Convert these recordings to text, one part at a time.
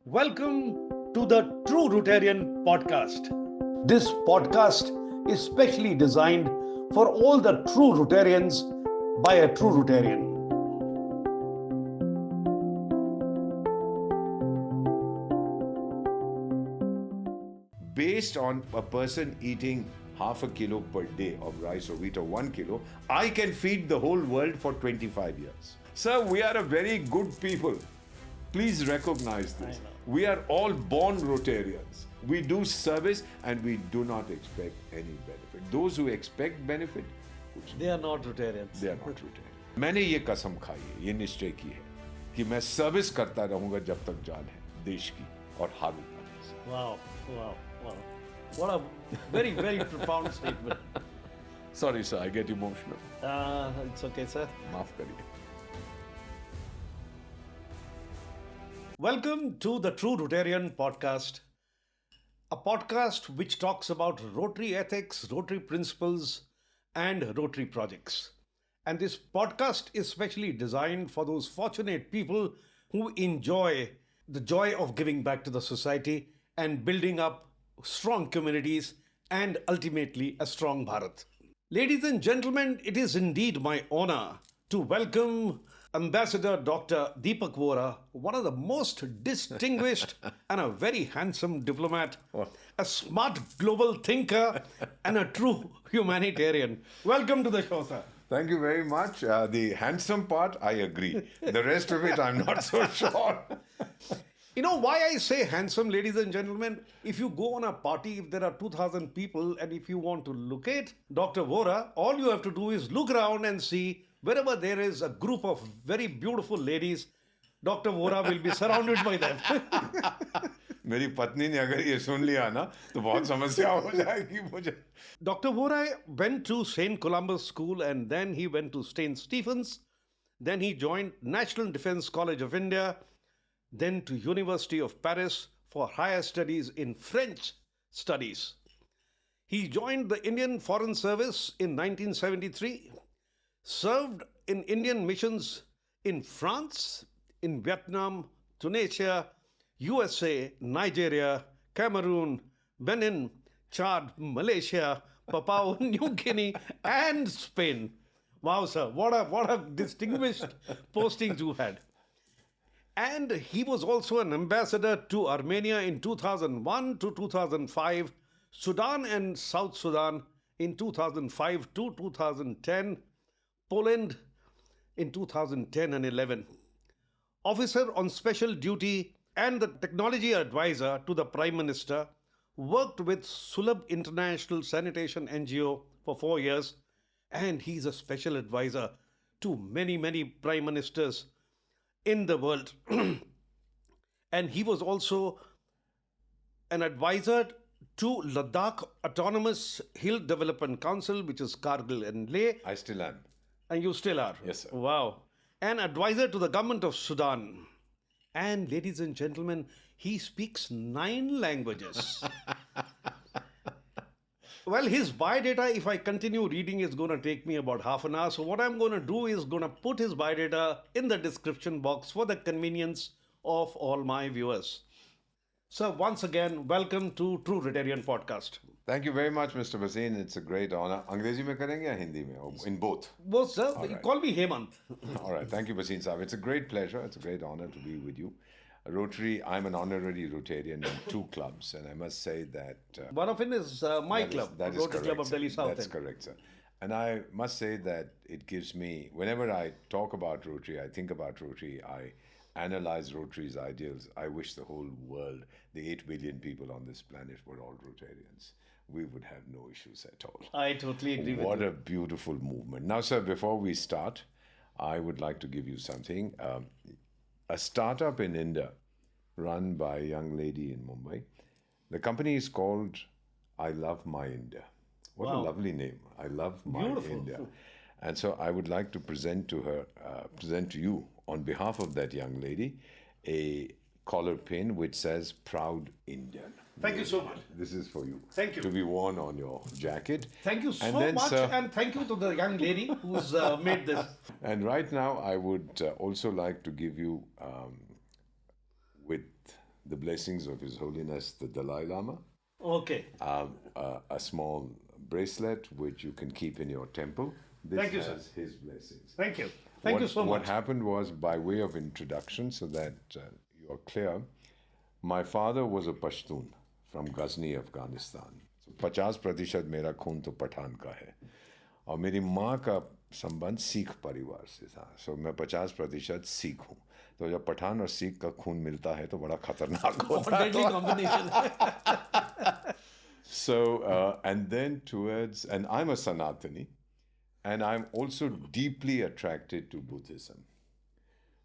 Welcome to the True Rotarian podcast. This podcast is specially designed for all the true Rotarians by a true Rotarian. Based on a person eating half a kilo per day of rice or wheat or 1 kilo, I can feed the whole world for 25 years. Sir, we are a very good people. Please recognize this. We are all born Rotarians. We do service and we do not expect any benefit. Those who expect benefit, They are not Rotarians. they are not Rotarian. मैंने ये कसम खाई है, ये निश्चय की है कि मैं सर्विस करता रहूंगा जब तक जान है देश की और हारूंगा नहीं। Wow, wow, wow. What a very, very profound statement. Sorry sir, I get emotional. It's okay, sir. माफ करिए. Welcome to the True Rotarian podcast, a podcast which talks about Rotary ethics, Rotary principles, and Rotary projects. And this podcast is specially designed for those fortunate people who enjoy the joy of giving back to the society and building up strong communities and ultimately a strong Bharat. Ladies and gentlemen, it is indeed my honor to welcome Ambassador Dr. Deepak Vora, one of the most distinguished and a very handsome diplomat, a smart global thinker, and a true humanitarian. Welcome to the show, sir. Thank you very much. The handsome part, I agree. The rest of it, I'm not so sure. You know why I say handsome, ladies and gentlemen? If you go on a party, if there are 2,000 people, and if you want to locate Dr. Vora, all you have to do is look around and see wherever there is a group of very beautiful ladies, Dr. Vora will be surrounded by them. मेरी पत्नी ने अगर ये सुन लिया ना तो बहुत समस्या हो जाएगी मुझे. Dr. Vora went to St. Columbus School and then he went to St. Stephen's. Then he joined National Defense College of India, then to University of Paris for higher studies in French studies. He joined the Indian Foreign Service in 1973, served in Indian missions in France, in Vietnam, Tunisia, USA, Nigeria, Cameroon, Benin, Chad, Malaysia, Papua New Guinea, and Spain. Wow, sir, what a distinguished postings you had. And he was also an ambassador to Armenia in 2001 to 2005, Sudan and South Sudan in 2005 to 2010, Poland in 2010 and 11. Officer on special duty and the technology advisor to the Prime Minister, worked with Sulabh International Sanitation NGO for 4 years, and he's a special advisor to many, many prime ministers in the world. And he was also an advisor to Ladakh Autonomous Hill Development Council, which is Kargil and Leh. I still am. And you still are? Yes, sir. Wow. An advisor to the government of Sudan. And ladies and gentlemen, he speaks 9 languages. Well, his biodata, if I continue reading, is going to take me about half an hour. So what I'm going to do is going to put his biodata in the description box for the convenience of all my viewers. So once again, welcome to True Rotarian Podcast. Thank you very much, Mr. Bhasin. It's a great honor. अंग्रेजी में करेंगे या हिंदी में? In both. Well, sir, you call me Hemant. All right. Thank you, Bhasin Saab. It's a great pleasure. It's a great honor to be with you. Rotary, I'm an honorary Rotarian in 2 clubs, and I must say that One of it is my club, that is Rotary correct, Club of sir. Delhi South That's End. correct, sir. And I must say that it gives me, whenever I talk about Rotary, I think about Rotary, I analyze Rotary's ideals. I wish the whole world, the 8 billion people on this planet, were all Rotarians. We would have no issues at all. I totally agree with What you. a beautiful movement. Now, sir, before we start, I would like to give you something. A startup in India run by a young lady in Mumbai. The company is called I Love My India. What a lovely name. I Love My Beautiful. India. And so I would like to present to you, on behalf of that young lady, a collar pin which says Proud Indian. Thank you so much. This is for you. Thank you. To be worn on your jacket. Thank you so And then, much, sir- and thank you to the young lady who's made this. And right now, I would also like to give you, with the blessings of His Holiness the Dalai Lama, Okay. a small bracelet which you can keep in your temple. This Thank you, sir. has his blessings. Thank you. Thank you so What much. happened was, by way of introduction, so that you are clear, my father was a Pashtun from Ghazni, Afghanistan. So 50% मेरा खून तो पठान का है और मेरी माँ का संबंध सिख परिवार से था. सो मैं 50% सिख हूँ. तो जब पठान और सिख का खून मिलता है तो बड़ा खतरनाक होता है. Deadly combination. So, and then towards, and I'm a Sanatani, and I'm also deeply attracted to Buddhism.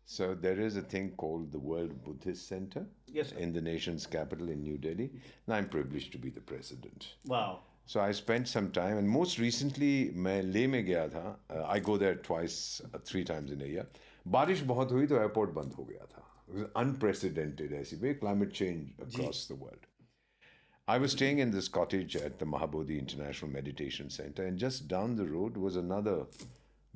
So there is a thing called the World Buddhist Center Yes, sir. in the nation's capital in New Delhi, and I'm privileged to be the president. Wow. So I spent some time, and most recently, मैं ले में गया था. I go there twice, 3 times in a year. बारिश बहुत हुई तो airport बंद हो गया था. It was unprecedented ऐसी way, climate change across the world. I was staying in this cottage at the Mahabodhi International Meditation Center, and just down the road was another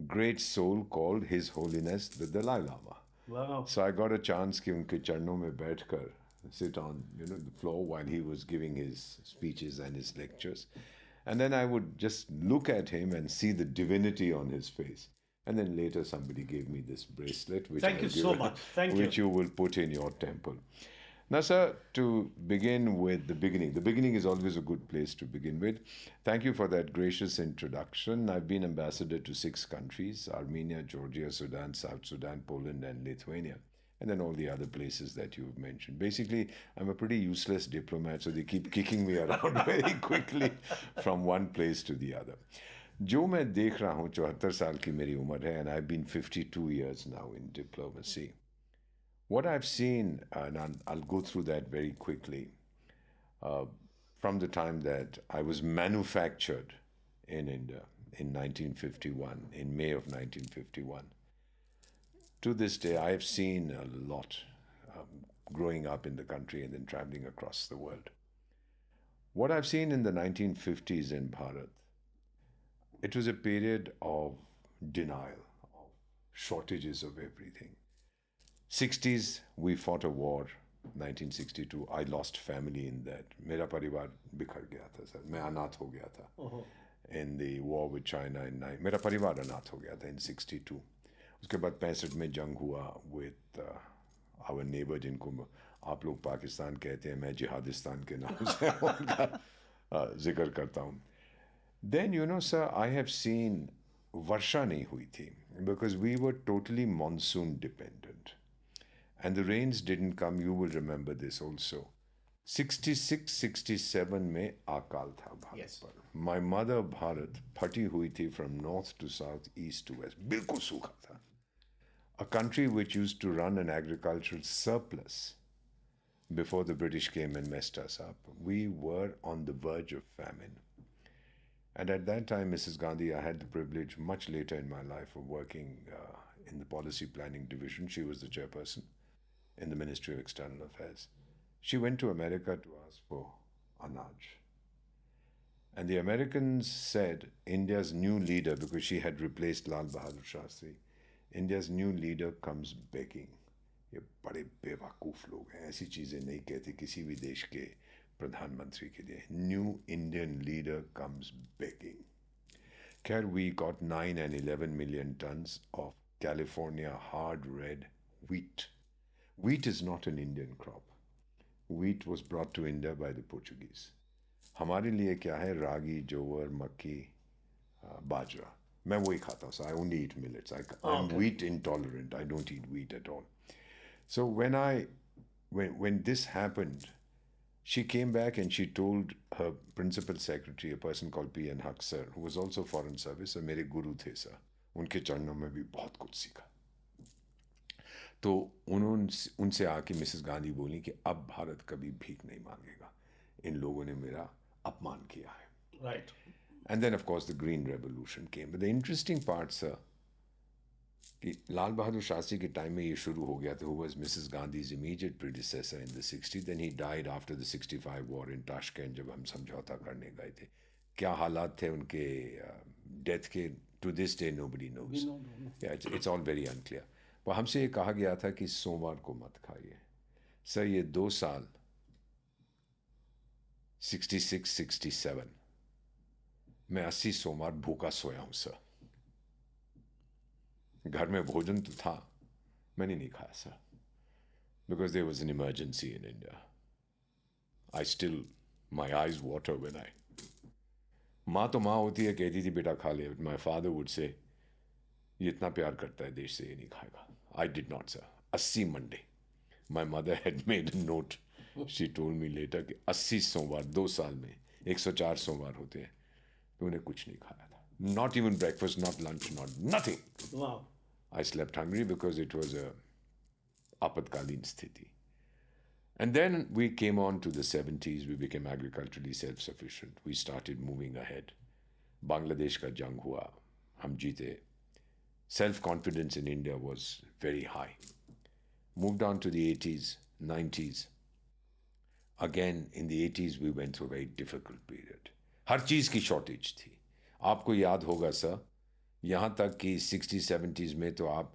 great soul called His Holiness the Dalai Lama. Wow. So I got a chance कि उनके चरणों में बैठकर sit on the floor while he was giving his speeches and his lectures, and then I would just look at him and see the divinity on his face. And then later somebody gave me this bracelet, which Thank you so much. Thank you. which you will put in your temple. Now, sir, to begin with the beginning is always a good place to begin with. Thank you for that gracious introduction. I've been ambassador to 6 countries: Armenia, Georgia, Sudan, South Sudan, Poland, and Lithuania. And then all the other places that you've mentioned. Basically, I'm a pretty useless diplomat, so they keep kicking me around very quickly from one place to the other. जो मैं देख रहा हूँ, 74 साल की मेरी उम्र है, and I've been 52 years now in diplomacy. What I've seen, and I'll go through that very quickly, from the time that I was manufactured in India in 1951, in May of 1951. To this day, I have seen a lot growing up in the country and then traveling across the world. What I've seen in the 1950s in Bharat, it was a period of denial, of shortages of everything. 60s, we fought a war. 1962, I lost family in that. मेरा परिवार बिखर गया था sir. मैं अनाथ हो गया था. In the war with China in मेरा परिवार अनाथ हो गया था in 62. उसके बाद 65 में जंग हुआ with our neighbor जिनको आप लोग पाकिस्तान कहते हैं, मैं जिहादिस्तान के नाम से उनका जिक्र करता हूँ. Then, sir, I have seen वर्षा नहीं हुई थी because we were totally monsoon dependent. And the rains didn't come, you will remember this also. 66, 67 में अकाल था भारत पर. My mother Bharat फटी हुई थी from north to south, east to west. बिल्कुल सूखा था. A country which used to run an agricultural surplus before the British came and messed us up. We were on the verge of famine. And at that time, Mrs. Gandhi, I had the privilege much later in my life of working in the policy planning division. She was the chairperson in the Ministry of External Affairs. She went to America to ask for Anaj. And the Americans said, India's new leader, because she had replaced Lal Bahadur Shastri, India's new leader comes begging. ये बड़े बेवकूफ़ लोग हैं, ऐसी चीज़ें नहीं कहते किसी भी देश के प्रधानमंत्री के लिए. New Indian leader comes begging. Khare, we got 9 and 11 million tons of California hard red wheat. Wheat is not an Indian crop. Wheat was brought to India by the Portuguese. हमारे लिए क्या है? रागी, जोवर, मक्की, बाजरा. मैं वही खाता हूँ. So I only eat millets. I'm wheat intolerant. I don't eat wheat at all. So when this happened, she came back and she told her principal secretary, a person called P.N. Haq sir, who was also foreign service, और मेरे गुरु थे sir. उनके चरणों में भी बहुत कुछ सीखा. तो उनसे आके मिसेस गांधी बोली कि अब भारत कभी भीख नहीं मांगेगा. इन लोगों ने मेरा अपमान किया है. Right. And then, of course, the Green Revolution came. But the interesting part, sir, कि लाल बहादुर शास्त्री के टाइम में ये शुरू हो गया था. Who was Mrs. Gandhi's immediate predecessor in the 60s. Then he died after the 65 war in Tashkent जब हम समझौता करने गए थे. क्या हालात थे उनके डेथ के? To this day, nobody knows. Yeah, it's all very unclear. पर हमसे ये कहा गया था कि सोमवार को मत खाइए. सर ये 2 साल 66 67 मैं 80 सोमवार भूखा सोया हूं सर। घर में भोजन तो था, मैंने नहीं खाया sir, because there was an emergency in India. I still my eyes water when I, माँ तो माँ होती है, कहती थी बेटा खा ले। माई फादर वुड से ये इतना प्यार करता है देश से, ये नहीं खाएगा। I did not sir. 80 Monday my mother had made a note, she told me later कि 80 सोमवार 2 साल में 104 सोमवार होते हैं, तो उन्हें कुछ नहीं खाया था। Not even breakfast, not lunch, not nothing. Wow. I slept hungry because it was a apatkalin sthiti. And then we came on to the 70s. We became agriculturally self-sufficient. We started moving ahead. Bangladesh ka jang hua. Hum jeete. Self-confidence in India was very high. Moved on to the 80s, 90s. Again, in the 80s, we went through a very difficult period. हर चीज़ की shortage थी। आपको याद होगा sir, यहाँ तक कि 60-70s में तो आप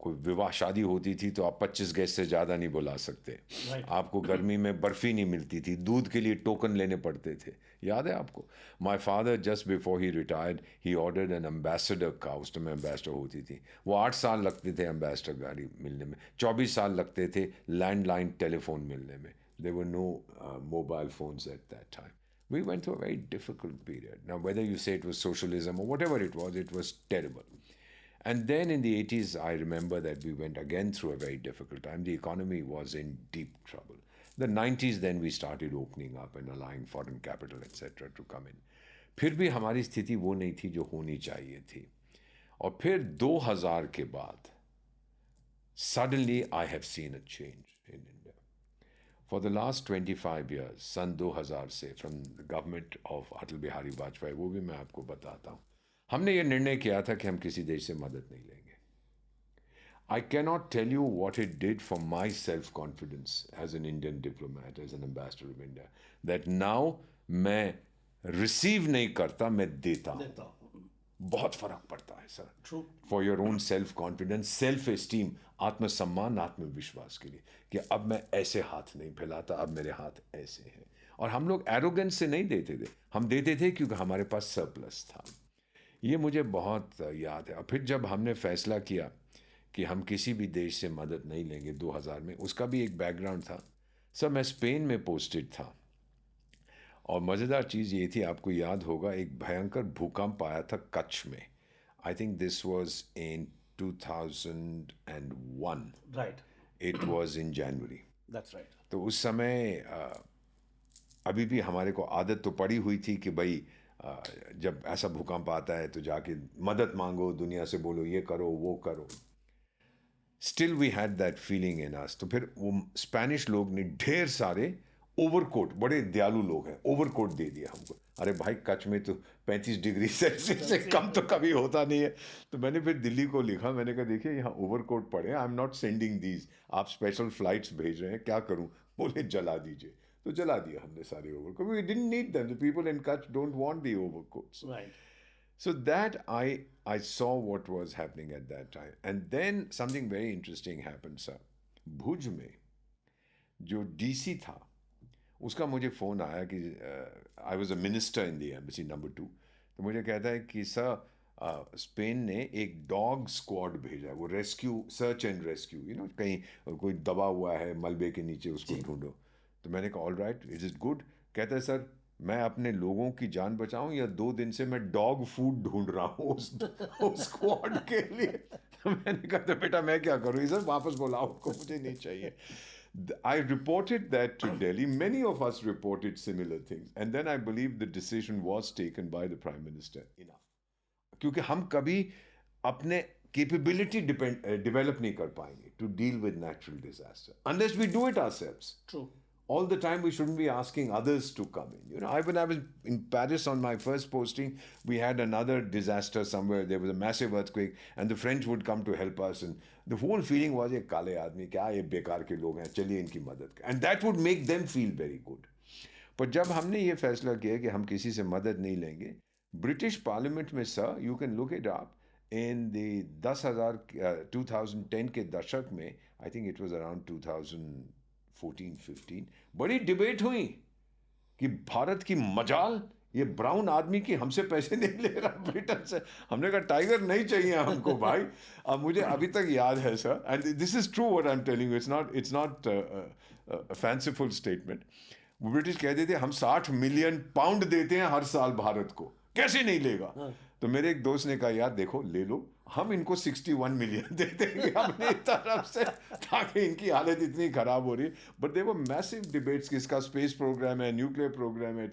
कोई विवाह शादी होती थी तो आप 25 गेस्ट से ज़्यादा नहीं बुला सकते। Right. आपको गर्मी में बर्फ़ी नहीं मिलती थी, दूध के लिए टोकन लेने पड़ते थे। याद है आपको? My father just before he retired he ordered N ambassador car. उस टाइम एम्बेसडर होती थी, वो 8 साल लगते थे एम्बेसडर गाड़ी मिलने में, 24 साल लगते थे लैंडलाइन टेलीफोन मिलने में। There were no mobile phones at that time. We went through a very difficult period. Now, whether you say it was socialism or whatever it was terrible. And then in the 80s, I remember that we went again through a very difficult time. The economy was in deep trouble. The 90s, then we started opening up and allowing foreign capital, etc. to come in. फिर भी हमारी स्थिति वो नहीं थी जो होनी चाहिए थी। और फिर 2000 के बाद suddenly I have seen a change in India. For the last 25 years, सन 2000 से, from the government of Atal Bihari Vajpayee, वो भी मैं आपको बताता हूँ, हमने ये निर्णय किया था कि हम किसी देश से मदद नहीं लेंगे। I cannot tell you what it did for my self-confidence as an Indian diplomat, as an ambassador of India, that now मैं रिसीव नहीं करता, मैं देता हूँ। बहुत फर्क पड़ता है sir. True. For your own self confidence, self esteem, आत्मसम्मान, आत्मविश्वास के लिए कि अब मैं ऐसे हाथ नहीं फैलाता, अब मेरे हाथ ऐसे हैं। और हम लोग एरोगेंस से नहीं देते थे, हम देते थे क्योंकि हमारे पास सरप्लस था। ये मुझे बहुत याद है। और फिर जब हमने फैसला किया कि हम किसी भी देश से मदद नहीं लेंगे 2000 में, उसका भी एक बैकग्राउंड था सर। मैं स्पेन में पोस्टेड था और मज़ेदार चीज़ ये थी, आपको याद होगा, एक भयंकर भूकंप आया था कच्छ में। I think this was in 2001. Right. It was in January. That's right. तो उस समय अभी भी हमारे को आदत तो पड़ी हुई थी कि भाई जब ऐसा भूकंप आता है तो जाके मदद मांगो, दुनिया से बोलो ये करो वो करो। Still we had that feeling in us. तो फिर वो स्पेनिश लोग ने ढेर सारे ओवरकोट, बड़े दयालु लोग हैं, ओवरकोट दे दिया हमको। अरे भाई कच्छ में तो 35 डिग्री सेल्सियस से कम तो कभी होता नहीं है। तो मैंने फिर दिल्ली को लिखा, मैंने कहा देखिए यहाँ ओवरकोट पड़े हैं, आई एम नॉट सेंडिंग दीज, आप स्पेशल फ्लाइट्स भेज रहे हैं, क्या करूँ? बोले जला दीजिए। तो जला दिया हमने सारे overcoat. We didn't need them, the people in Kutch don't want the overcoats. Right. So that I saw what was happening at that time. And then something very interesting happened, sir. भुज में जो डीसी था उसका मुझे phone आया कि I was a minister in the embassy number 2। तो मुझे कहता है कि सर स्पेन ने एक डॉग स्क्वाड भेजा है, वो rescue, search and rescue, you know, कहीं कोई दबा हुआ है मलबे के नीचे, उसको ढूंढो। तो मैंने कहा all right, is it good? कहता है सर मैं अपने लोगों की जान बचाऊं या 2 दिन से मैं डॉग फूड ढूंढ रहा हूँ उस स्क्वाड के लिए। तो मैंने कहा तो बेटा मैं क्या करूँ, सर वापस बुलाओ उसको, मुझे नहीं चाहिए। I reported that to Delhi. Many of us reported similar things. And then I believe the decision was taken by the Prime Minister. Enough. क्योंकि हम कभी अपने capability develop नहीं कर पाएंगे to deal with natural disaster unless we do it ourselves. True. All the time we shouldn't be asking others to come in. You know, when I was in Paris on my first posting, we had another disaster somewhere. There was a massive earthquake and the French would come to help us. And the whole feeling was, ये काले आदमी क्या, ये बेकार के लोग हैं, चलिए इनकी मदद करें. And that would make them feel very good. पर जब हमने ये फैसला किया कि हम किसी से मदद नहीं लेंगे, ब्रिटिश पार्लियामेंट में sir, you can look it up, in the 2010 के दशक में, I think it was around 2000 14-15 बड़ी डिबेट हुई कि भारत की मजाल ये ब्राउन आदमी की हमसे पैसे नहीं ले रहा ब्रिटेन से। हमने कहा टाइगर नहीं चाहिए हमको भाई। अब मुझे अभी तक याद है sir, and this is true what I am telling you, it's not fanciful statement. वो ब्रिटिश कहते थे हम 60 मिलियन पाउंड देते हैं हर साल भारत को, कैसे नहीं लेगा। तो मेरे एक दोस्त ने कहा यार देखो ले लो, हम इनको 61 मिलियन दे देंगे अपनी तरफ से, ताकि इनकी हालत इतनी खराब हो रही है। But they were massive debates, किसका स्पेस प्रोग्राम है, न्यूक्लियर प्रोग्राम है,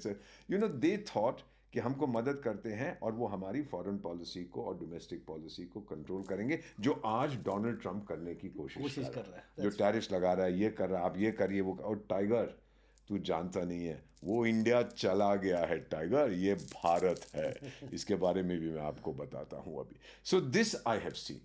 यू नो दे थॉट कि हमको मदद करते हैं और वो हमारी फॉरेन पॉलिसी को और डोमेस्टिक पॉलिसी को कंट्रोल करेंगे, जो आज डोनाल्ड ट्रंप करने की कोशिश कर रहा है। जो टैरिफ्स लगा रहा है, ये कर रहा है, आप ये करिए वो, और टाइगर तू जानता नहीं है वो इंडिया चला गया है टाइगर, ये भारत है। इसके बारे में भी मैं आपको बताता हूँ अभी। So this I have seen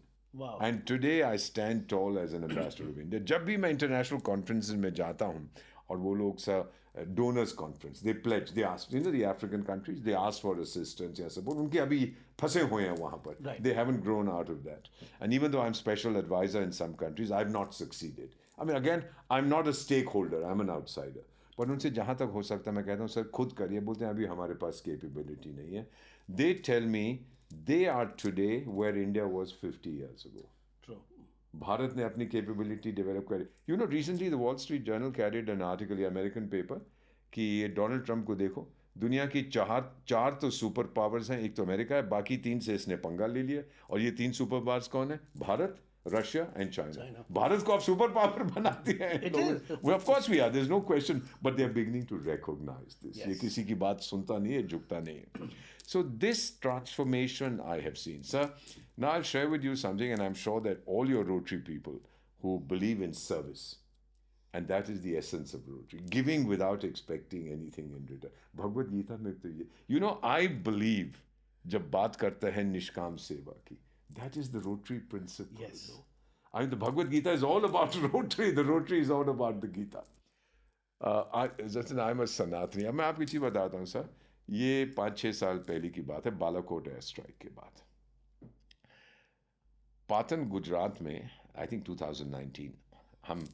and today I stand tall as an ambassador of India. जब भी मैं इंटरनेशनल कॉन्फ्रेंसेस में जाता हूँ और वो लोग sir donors conference, they pledge, they ask, you know the African countries, they ask for assistance या सपोर्ट, उनके अभी फंसे हुए हैं वहाँ पर, they haven't grown out of that. And even though I am special adviser in some countries, I have not succeeded. I mean again I am not a stakeholder, I am an outsider. पर उनसे जहाँ तक हो सकता है मैं कहता हूँ सर खुद करिए, बोलते हैं अभी हमारे पास कैपेबिलिटी नहीं है। They tell me they are today where India was 50 years ago. भारत ने अपनी कैपेबिलिटी डेवलप करी। You know recently the Wall Street Journal carried an article, या अमेरिकन पेपर, कि ये डोनाल्ड ट्रंप को देखो, दुनिया की चार तो सुपर पावर्स हैं, एक तो अमेरिका है, बाकी 3 से इसने पंगा ले लिया। और ये 3 सुपर पावर्स कौन है? Bharat, Russia and China. Bharat को आप सुपर पावर बनाते हैं। Of course we are, there is no question, but they are beginning to recognise this. ये किसी की बात सुनता नहीं है, झुकता नहीं है। So this transformation I have seen. Sir, now I'll share with you something, and I'm sure that all your Rotary people who believe in service, and that is the essence of Rotary, giving without expecting anything in return. Bhagavad Gita में तो ये, you know, I believe जब बात करते हैं निष्काम सेवा की, that is the Rotary principle. Yes. No? I mean, the Bhagavad Gita is all about Rotary. The Rotary is all about the Gita. I'm a Sanatani. अब मैं आपकी चीज़ बताता हूँ सर। ये 5-6 साल पहले की बात है, बालाकोट एयर स्ट्राइक के बाद। पाटन गुजरात में, आई थिंक 2019, हम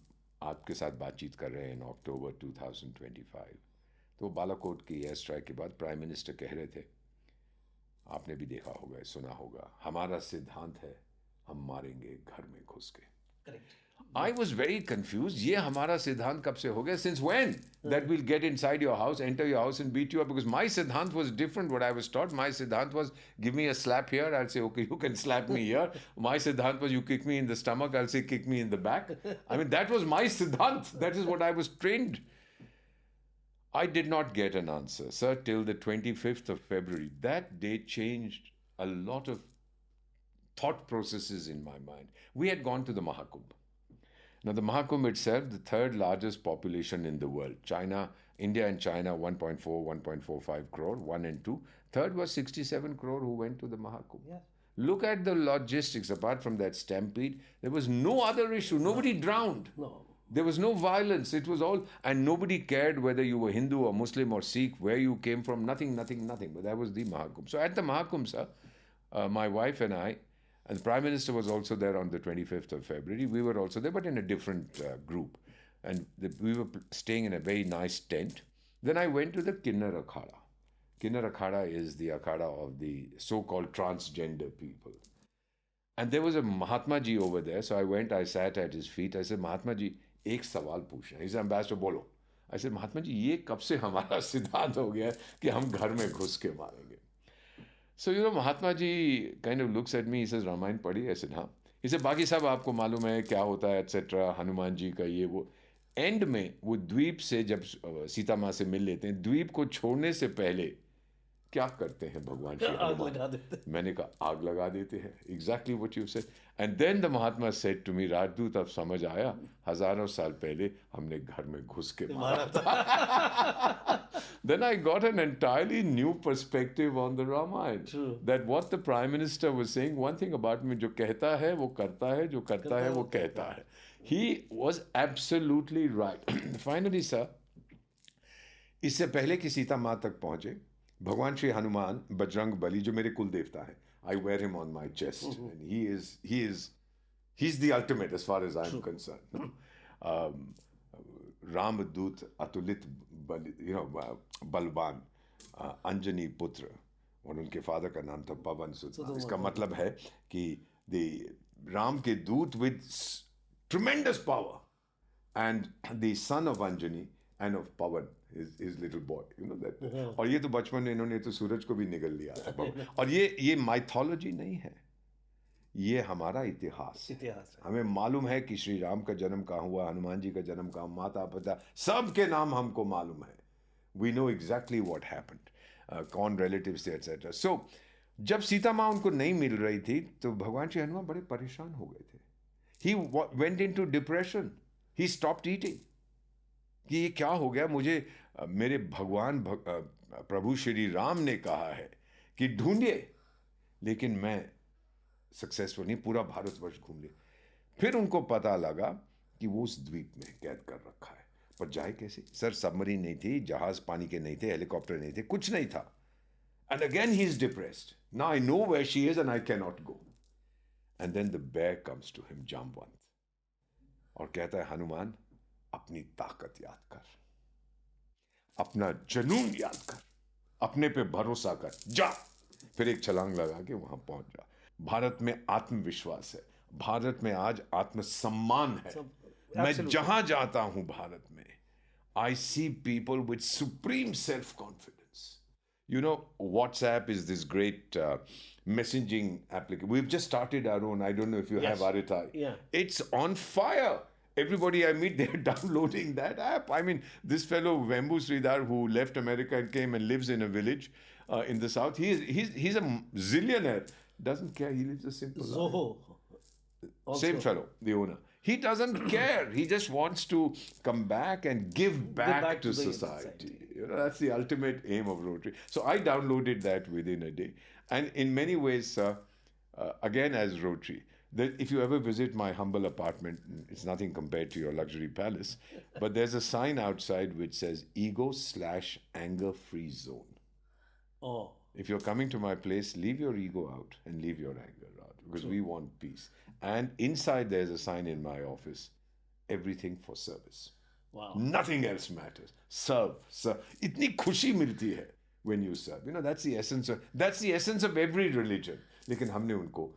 आपके साथ बातचीत कर रहे हैं इन अक्टूबर 2025। तो बालाकोट की एयर स्ट्राइक के बाद प्राइम मिनिस्टर कह रहे थे, आपने भी देखा होगा, सुना होगा, हमारा सिद्धांत है हम मारेंगे घर में घुस के। Correct. I was very confused. ये हमारा सिद्धांत कब से हो गया? Since when? That we'll get inside your house, enter your house and beat you up? Because my siddhant was different. What I was taught, my siddhant was give me a slap here, I'll say okay, you can slap me here. My siddhant was you kick me in the stomach, I'll say kick me in the back. I mean, that was my siddhant. That is what I was trained. I did not get an answer, sir, till the 25th of February. That day changed a lot of thought processes in my mind. We had gone to the Mahakumbh. Now, the Mahakumbh itself, the third largest population in the world. China, India and China, 1.4, 1.45 crore, 1 and 2. Third was 67 crore who went to the Mahakumbh. Yes. Look at the logistics. Apart from that stampede, there was no other issue. Nobody drowned. No. There was no violence. It was all, and nobody cared whether you were Hindu or Muslim or Sikh, where you came from, nothing. But that was the Mahakumbh. So at the Mahakumbh, sir, my wife and I, and the Prime Minister was also there on the 25th of February. We were also there, but in a different group. And we were staying in a very nice tent. Then I went to the Kinnar Akhada. Kinnar Akhada is the Akhada of the so-called transgender people. And there was a Mahatma Ji over there. So I went, I sat at his feet. I said, Mahatma Ji, एक सवाल पूछना है. He said, Ambassador, बोलो. I said, Mahatma Ji, ये कब से हमारा सिद्धांत हो गया कि हम घर में घुस के मारेंगे? So, you know, Mahatma Ji kind of looks at me, he says, Ramayana पढ़ी? I said, हाँ. He said, बाकी सब आपको मालूम है क्या होता है, etc. हनुमान जी का ये वो. एंड में वो द्वीप से जब सीता माँ से मिल लेते हैं, द्वीप को छोड़ने से पहले क्या करते हैं भगवान श्री हनुमान? मैंने कहा आग लगा देते हैं. Exactly what you said. And then the Mahatma said to me, राजदूत अब समझ आया, हजारों साल पहले हमने घर में घुस के मारा था. Then I got an entirely new perspective on the Ramayana. True. That what the Prime Minister was saying, one thing about me, जो कहता है वो करता है, जो करता है वो कहता है. He was absolutely right. Finally, sir, इससे पहले कि सीता माँ तक पहुंचे, भगवान श्री हनुमान, बजरंग बली, जो मेरे कुल देवता है, I wear him on my chest, and he's the ultimate as far as I'm concerned. रामदूत अतुलित बल, बलवान, अंजनी पुत्र, और उनके फादर का नाम था पवन सुत। इसका मतलब है कि राम के दूत with tremendous power, and the son of Anjani and of Pavan, his little boy, that. और ये तो बचपन में इन्होंने तो सूरज को भी निगल लिया था। और ये माइथोलॉजी नहीं है, ये हमारा इतिहास है। हमें मालूम है कि श्री राम का जन्म कहाँ हुआ, हनुमान जी का जन्म कहाँ, माता पिता सबके नाम हमको मालूम है। We know exactly what happened, कौन रिलेटिव्स थे एटसेट्रा। सो जब सीता माँ उनको नहीं मिल रही थी तो भगवान श्री हनुमान बड़े परेशान हो गए थे। He went into depression, he stopped eating, कि ये क्या हो गया मुझे, मेरे भगवान प्रभु श्री राम ने कहा है कि ढूंढिए, लेकिन मैं सक्सेसफुल नहीं, पूरा भारतवर्ष घूम लिए। फिर उनको पता लगा कि वो उस द्वीप में कैद कर रखा है, पर जाए कैसे? सर, सबमरीन नहीं थी, जहाज पानी के नहीं थे, हेलीकॉप्टर नहीं थे, कुछ नहीं था। And again he is depressed, now I know where she is and I can not go. And then the bear comes to him, Jamwant, और कहता है, हनुमान, अपनी ताकत याद कर, अपना जुनून याद कर, अपने पे भरोसा कर, जा। फिर एक छलांग लगा के वहां पहुंच जा। भारत में आत्मविश्वास है, भारत में आज आत्मसम्मान है। मैं जहां जाता हूं भारत में, I see people with supreme self confidence. WhatsApp is this great messaging application. We've just started our own. I don't know if you have Aritai. Yeah. It's on fire. Everybody I meet, they're downloading that app. I mean, this fellow Vembu Sridhar, who left America and came and lives in a village in the south, he's a zillionaire. Doesn't care. He lives a simple life. Zoho. Same fellow, the owner. He doesn't care. He just wants to come back and give back to society. That's the ultimate aim of Rotary. So I downloaded that within a day. And in many ways, again as Rotary, that if you ever visit my humble apartment, it's nothing compared to your luxury palace, but there's a sign outside which says ego/anger free zone. Oh. If you're coming to my place, leave your ego out and leave your anger out, because we want peace. And inside there's a sign in my office, everything for service. Wow. Nothing else matters. Serve. Itni khushi milti hai when you serve. That's the essence of every religion. Lekin humne unko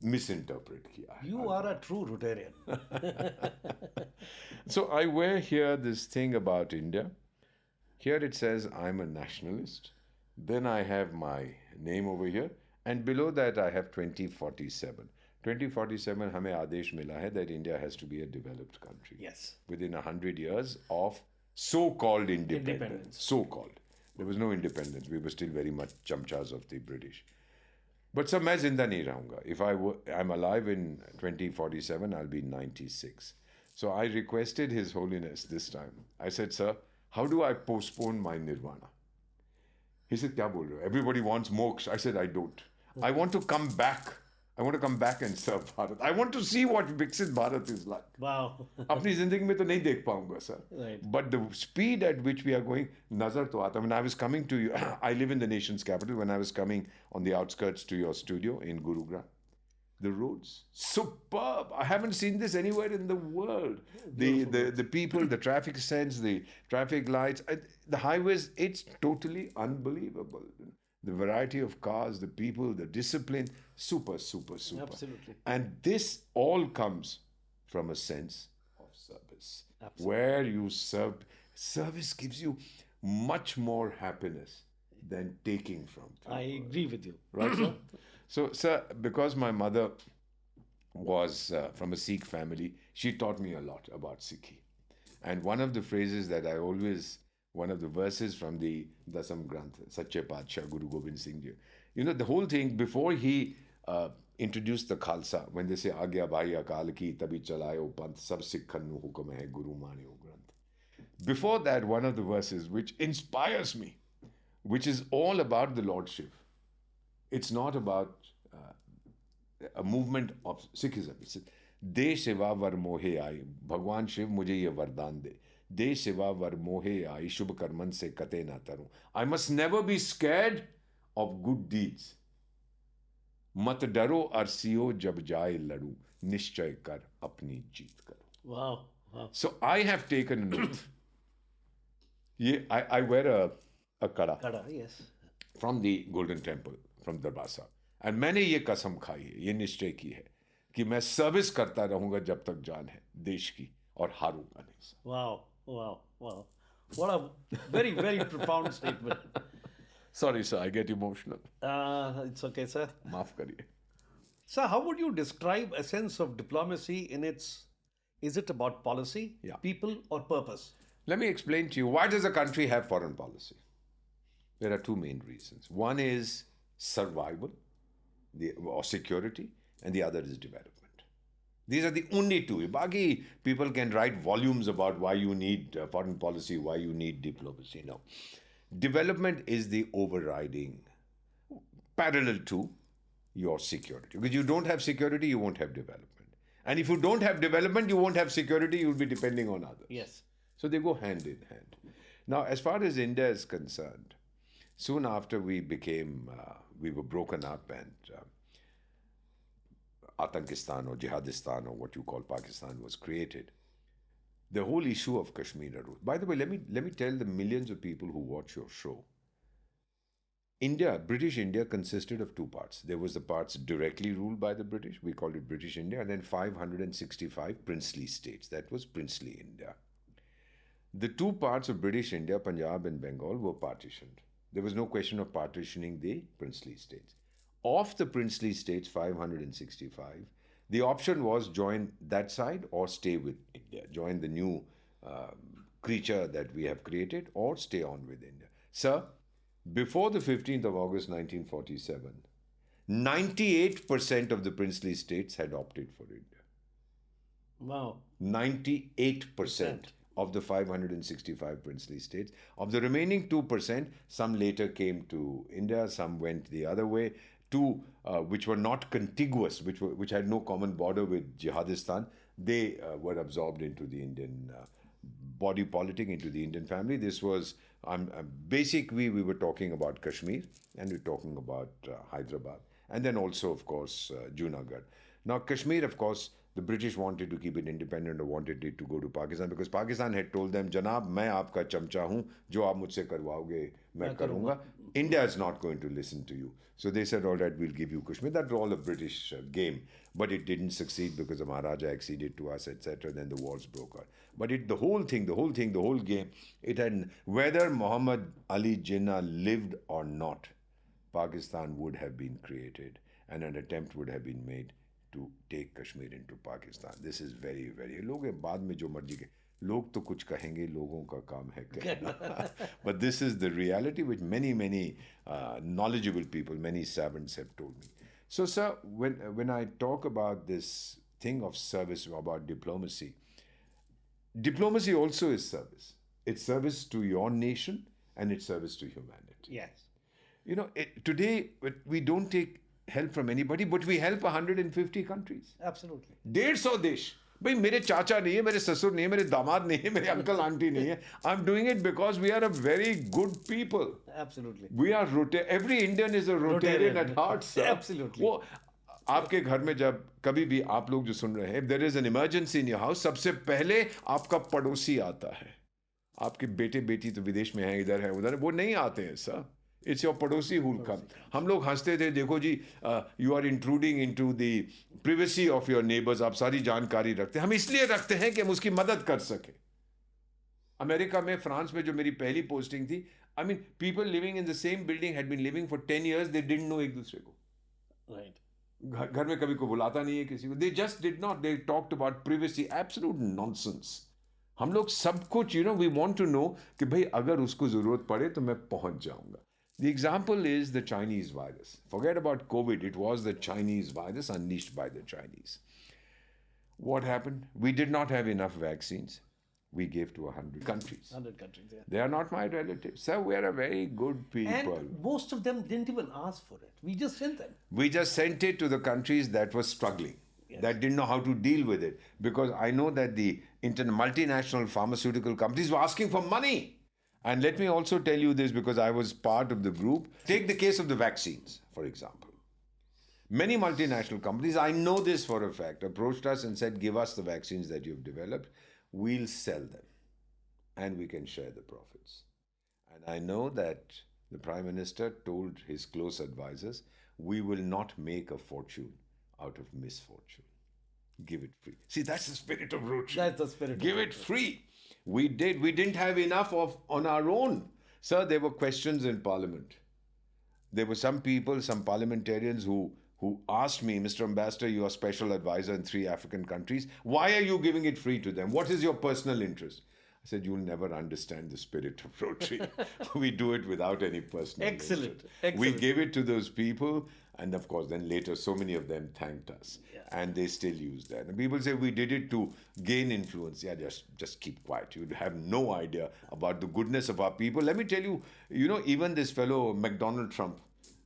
misinterpret kiya hai. You are a true Rotarian. So I wear here this thing about India. Here it says I'm a nationalist. Then I have my name over here. And below that I have 2047. 2047 हमें आदेश मिला है that India has to be a developed country. Yes. Within 100 years of so-called independence. So-called. There was no independence. We were still very much chamchas of the British. But sir, मैं जिंदा नहीं रहूँगा. If I'm alive in 2047, I'll be 96. So I requested His Holiness this time. I said, sir, how do I postpone my nirvana? He said, क्या बोल रहे हो? Everybody wants moksha. I said, I don't. I want to come back. I want to come back and serve Bharat. I want to see what Viksit Bharat is like. Wow. अपनी जिंदगी में तो नहीं देख पाऊंगा sir. Right. But the speed at which we are going, नजर तो आता. When I was coming to you, I live in the nation's capital. When I was coming on the outskirts to your studio in Gurugram, the roads, superb. I haven't seen this anywhere in the world. The people, the traffic sense, the traffic lights, the highways, it's totally unbelievable. The variety of cars, the people, the discipline, super. Absolutely. And this all comes from a sense of service. Absolutely. Where you served, service gives you much more happiness than taking from people. I agree with you. Right, sir? So, sir, because my mother was from a Sikh family, she taught me a lot about Sikhi. And one of the phrases that I always, one of the verses from the Dasam Granth, Sache Padshah, Guru Gobind Singh Ji, the whole thing, before he introduced the Khalsa, when they say, Agya Bhai Akal Ki, Tabi Chalayo Panth, Sab Sikhan Nu Hukum Hai, Guru Mane Granth. Before that, one of the verses which inspires me, which is all about the Lordship. It's not about a movement of Sikhism. It's De Shiva Var Mohe Ai. Bhagwan Shiv mujhe ye vardaan de. De Shiva Var Mohe Ai. Shubh Karman se kate na taru. I must never be scared of good deeds. Mat daro arsiyo jab jaye ladu. Nischay kar apni jeet karo. Wow. So I have taken an oath. I wear a kada Kada, yes. from the Golden Temple, from Darbar Sahib. And मैंने ये कसम खाई है, ये निश्चय की है कि मैं सर्विस करता रहूंगा जब तक जान है देश की और हारूंगा नहीं sir. Wow, wow, wow. What a very, very profound statement. Sorry sir, I get emotional. It's okay, sir. माफ करिए. Sir, how would you describe a sense of diplomacy in its, is it about policy, Yeah. people, or purpose? Let me explain to you, why does a country have foreign policy? There are two main reasons. One is survival or security, and the other is development. These are the only two. Baki people can write volumes about why you need foreign policy, why you need diplomacy. No. Development is the overriding parallel to your security. Because you don't have security, you won't have development. And if you don't have development, you won't have security, you'll be depending on others. Yes. So they go hand in hand. Now, as far as India is concerned, soon after we were broken up and Atankistan or Jihadistan or what you call Pakistan was created, the whole issue of Kashmir arose. By the way, let me tell the millions of people who watch your show. India, British India consisted of two parts. There was the parts directly ruled by the British, we called it British India, and then 565 princely states. That was princely India. The two parts of British India, Punjab and Bengal, were partitioned. There was no question of partitioning the princely states. Of the princely states, 565, the option was join that side or stay with India, join the new creature that we have created or stay on with India. Sir, before the 15th of August 1947, 98% of the princely states had opted for India. Wow. 98% of the 565 princely states. Of the remaining 2%, some later came to India, some went the other way. Two which were not contiguous, which had no common border with Jihadistan, they were absorbed into the Indian body politic, into the Indian family. This was, basically we were talking about Kashmir and we're talking about Hyderabad. And then also, of course, Junagadh. Now, Kashmir, of course, the British wanted to keep it independent or wanted it to go to Pakistan because Pakistan had told them, Janab, मैं आपका चमचा हूँ, जो आप मुझसे करवाओगे, मैं करूँगा. India is not going to listen to you. So they said, all right, we'll give you Kashmir. That was all a British game. But it didn't succeed because the Maharaja acceded to us, etc. Then the wars broke out. But the whole game, it had, whether Muhammad Ali Jinnah lived or not, Pakistan would have been created and an attempt would have been made to take Kashmir into Pakistan. This is very, very... लोग बाद में जो मर्जी के लोग तो कुछ कहेंगे, लोगों का काम है कहना. But this is the reality which many knowledgeable people, many savants have told me. So, sir, when I talk about this thing of service, about diplomacy also is service. It's service to your nation and it's service to humanity. Yes. You know, today we don't take help from anybody, but we help 150 countries. Absolutely. 150 देश. भाई मेरे चाचा नहीं है, मेरे ससुर नहीं है, मेरे दामाद नहीं है, मेरे अंकल आंटी नहीं है. I'm doing it because we are a very good people. Absolutely. We are every Indian is a Rotarian at heart, sir. Absolutely. वो आपके घर में जब कभी भी आप लोग जो सुन रहे हैं, if there is an emergency in your house, सबसे पहले आपका पड़ोसी आता है. आपके बेटे बेटी तो विदेश में हैं, इधर है उधर, वो नहीं आते हैं सर. It's your पड़ोसी who will come. हम लोग हंसते थे, देखो जी, you are intruding into the privacy of your neighbors. आप सारी जानकारी रखते हैं. हम इसलिए रखते हैं कि हम उसकी मदद कर सकें. अमेरिका में, फ्रांस में जो मेरी पहली पोस्टिंग थी, I mean, people living in the same building had been living for 10 years. They didn't know एक दूसरे को. Right. घर में कभी कोई बुलाता नहीं है किसी को. They just did not. They talked about privacy. Absolute nonsense. हम लोग सब कुछ, we want to know कि भाई अगर उसको जरूरत पड़े तो मैं पहुंच जाऊंगा. The example is the Chinese virus. Forget about COVID. It was the Chinese virus unleashed by the Chinese. What happened? We did not have enough vaccines. We gave to 100 countries. 100 countries, yeah. They are not my relatives. Sir, we are a very good people. And most of them didn't even ask for it. We just sent them. We just sent it to the countries that were struggling, that didn't know how to deal with it. Because I know that the multinational pharmaceutical companies were asking for money. And let me also tell you this, because I was part of the group. Take the case of the vaccines, for example. Many multinational companies, I know this for a fact, approached us and said, give us the vaccines that you've developed. we'll sell them and we can share the profits. And I know that the Prime Minister told his close advisors, we will not make a fortune out of misfortune. Give it free. See, that's the spirit of Rotary. That's the spirit of Give it free. We did. We didn't have enough of on our own. Sir, there were questions in Parliament. There were some people, some parliamentarians who asked me, Mr. Ambassador, you are special advisor in 3 African countries. Why are you giving it free to them? What is your personal interest? I said, you'll never understand the spirit of Rotary. We do it without any personal Excellent. interest. Excellent. We gave it to those people, and of course, then later, so many of them thanked us, and they still use that. And people say we did it to gain influence. Yeah, just keep quiet. You have no idea about the goodness of our people. Let me tell you, even this fellow McDonald Trump,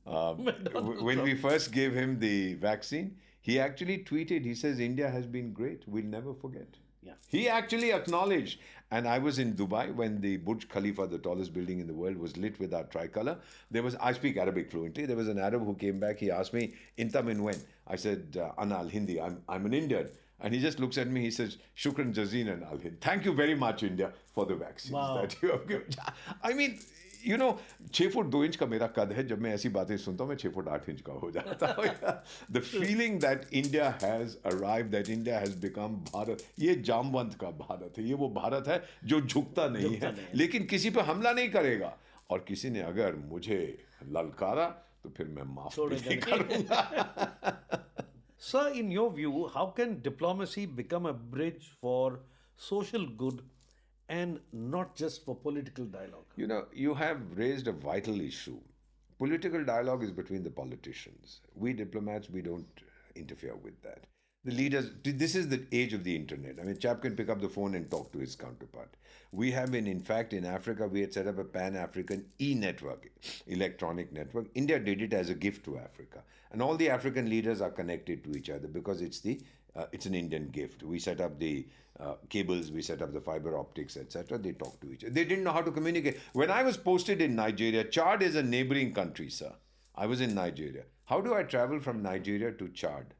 when we first gave him the vaccine, he actually tweeted. He says, "India has been great. We'll never forget." Yeah. He actually acknowledged. And I was in Dubai when the Burj Khalifa, the tallest building in the world, was lit with our tricolor. I speak Arabic fluently. There was an Arab who came back. He asked me, "Inta min when?" I said, "Ana al Hindi. I'm an Indian." And he just looks at me. He says, "Shukran jazeelan al Hind. Thank you very much, India, for the vaccines that you have given." I mean, 6 foot 2 inch का मेरा कद है. जब मैं ऐसी बातें सुनता हूँ, मैं 6 फुट 8 इंच का हो जाता हूँ. The feeling that India has arrived, that India has become Bharat, ये जामवंत का भारत है. ये वो भारत है जो झुकता नहीं है, लेकिन किसी पे हमला नहीं करेगा. और किसी ने अगर मुझे ललकारा तो फिर मैं माफ नहीं करूंगा. Sir, in your view, how can diplomacy become a bridge for social good and not just for political dialogue? You have raised a vital issue. Political dialogue is between the politicians. We diplomats, we don't interfere with that. The leaders, this is the age of the internet. I mean, chap can pick up the phone and talk to his counterpart. We have been, in fact, in Africa, we had set up a Pan-African e-network, electronic network. India did it as a gift to Africa. And all the African leaders are connected to each other because it's an Indian gift. We set up the cables, we set up the fiber optics, etc. They talk to each other. They didn't know how to communicate. When I was posted in Nigeria, Chad is a neighboring country, sir. I was in Nigeria. How do I travel from Nigeria to Chad?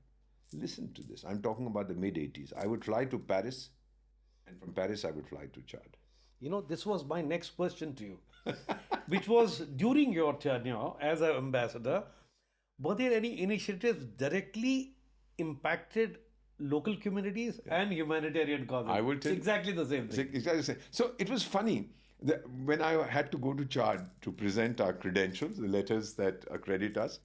Listen to this. I'm talking about the mid-80s. I would fly to Paris, and from Paris I would fly to Chad. This was my next question to you, which was during your tenure as an ambassador, were there any initiatives directly impacted local communities and humanitarian causes? I will tell you. Exactly the same thing. Exactly the same. So it was funny. When I had to go to Chad to present our credentials, the letters that accredit us,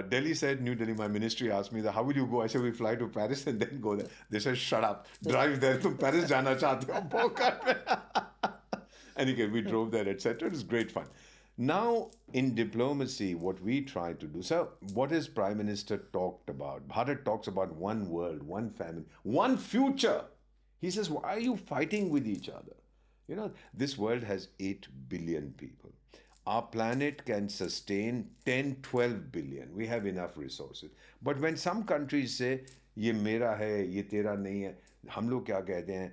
Delhi said, New Delhi, my ministry asked me, how will you go? I said, we fly to Paris and then go there. They said, shut up, drive there. Tum Paris jana chahte ho? Anyway, we drove there, etc. It was great fun. Now, in diplomacy, what we try to do, so what has Prime Minister talked about? Bharat talks about one world, one family, one future. He says, why are you fighting with each other? This world has 8 billion people. Our planet can sustain 10, 12 billion. We have enough resources. But when some countries say, ye mera hai, ye tera nahi hai, hum log kya kehte hain?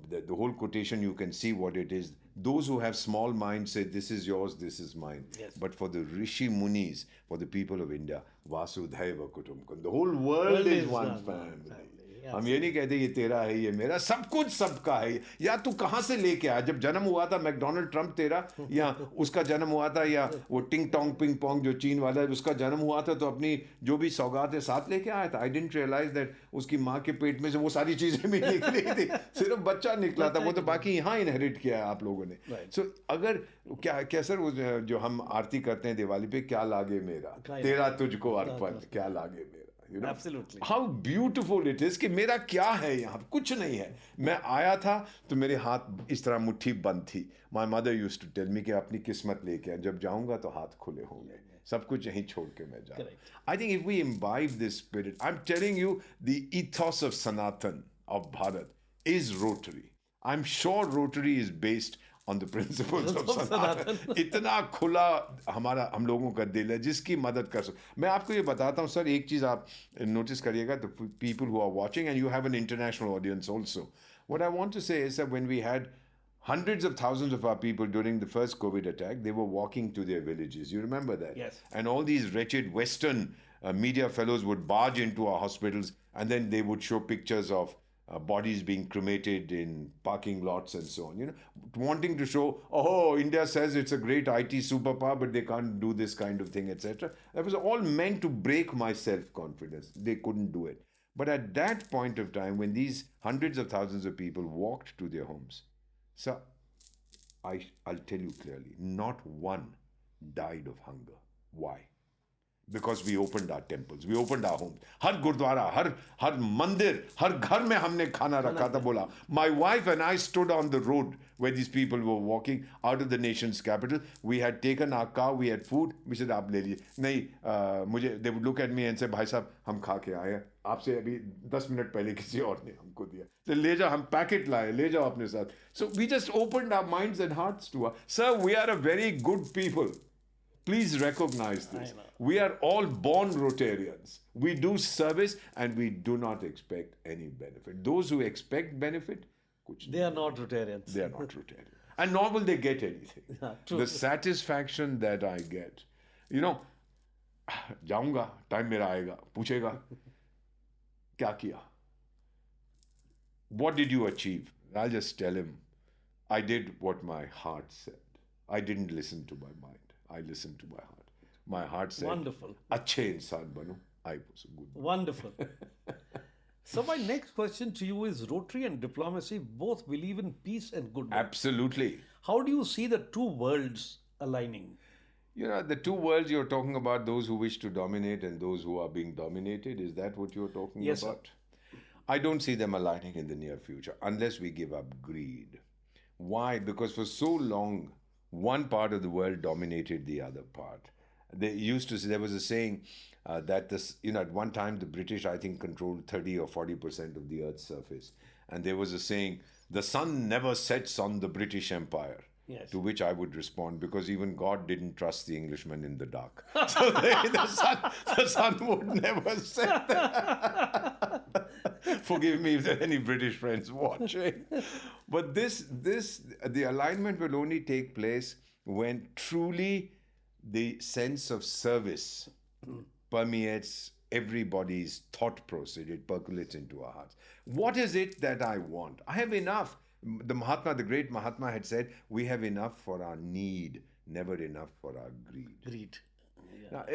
The whole quotation, you can see what it is. Those who have small minds say, this is yours, this is mine. Yes. But for the Rishi Munis, for the people of India, Vasudhaiva Kutumbakam, the whole world is one family. हम ये नहीं कहते ये तेरा है ये मेरा सब कुछ सबका है या तू कहाँ से लेके आया जब जन्म हुआ था मैकडोनल्ड ट्रम्प तेरा या उसका जन्म हुआ था या वो टिंग टोंग पिंग पोंग जो चीन वाला है उसका जन्म हुआ था तो अपनी जो भी सौगात है साथ लेके आया था आई डिडंट रियलाइज दैट उसकी माँ के पेट में से वो सारी चीजें भी निकली थी सिर्फ बच्चा निकला था वो तो बाकी यहाँ इनहेरिट किया है आप लोगों ने सो अगर क्या सर जो हम आरती करते हैं दिवाली पे क्या लागे मेरा तेरा तुझको अर्पण क्या लागे मेरा Absolutely. How beautiful it is कि मेरा क्या है यहाँ कुछ नहीं है मैं आया था तो मेरे हाथ इस तरह मुट्ठी बंद थी My mother used to tell me कि अपनी किस्मत लेके आए जब जाऊंगा तो हाथ खुले होंगे सब कुछ यहीं छोड़ के मैं जाऊँ I think if we imbibe this spirit I'm telling you the ethos of Sanatan of Bharat is Rotary I'm sure Rotary is based on the principles of Sanatan. इतना खुला हम लोगों का दिल है जिसकी मदद कर सकते मैं आपको ये बताता हूँ सर एक चीज़ आप नोटिस करिएगा the people who are watching and you have an international audience also what I want to say is that when we had hundreds of thousands of our people during the first COVID attack they were walking to their villages you remember that yes and all these wretched Western media fellows would barge into our hospitals and then they would show pictures of bodies being cremated in parking lots and so on. Wanting to show, oh, India says it's a great IT superpower, but they can't do this kind of thing, etc. That was all meant to break my self-confidence. They couldn't do it. But at that point of time, when these hundreds of thousands of people walked to their homes, so I'll tell you clearly, not one died of hunger. Why? Because we opened our temples, we opened our homes. हर गुरुद्वारा, हर मंदिर, हर घर में हमने खाना रखा था. बोला. My wife and I stood on the road where these people were walking out of the nation's capital. We had taken our car, we had food. We said, आप ले लीजिए. नहीं, मुझे they would look at me and say, भाई साहब हम खा के आए हैं. आपसे अभी 10 मिनट पहले किसी और ने हमको दिया. तो ले जाओ, हम पैकेट लाए, ले जाओ अपने साथ. So we just opened our minds and hearts to her. Sir, we are a very good people. Please recognize this. We are all born Rotarians. We do service and we do not expect any benefit. Those who expect benefit, they are not Rotarians. They are not Rotarians. And nor will they get anything. True. The satisfaction that I get, जाऊंगा, time मेरा आएगा, पूछेगा, क्या किया? What did you achieve? I'll just tell him, I did what my heart said. I didn't listen to my mind. I listened to my heart. My heart said, wonderful. अच्छे इंसान बनो. I was a good. Wonderful. So my next question to you is, Rotary and diplomacy both believe in peace and goodwill. Absolutely. How do you see the two worlds aligning? The two worlds you're talking about, those who wish to dominate and those who are being dominated, is that what you're talking Yes, about? Sir. I don't see them aligning in the near future unless we give up greed. Why? Because for so long, one part of the world dominated the other part. They used to say, there was a saying that at one time the British, I think, controlled 30 or 40% of the Earth's surface. And there was a saying, the sun never sets on the British Empire. Yes. To which I would respond, because even God didn't trust the Englishman in the dark. So the sun would never set there. Forgive me if there are any British friends watching. But the alignment will only take place when truly the sense of service permeates everybody's thought process. It percolates into our hearts. What is it that I want? I have enough. The great Mahatma had said, we have enough for our need, never enough for our greed. Greed. Now,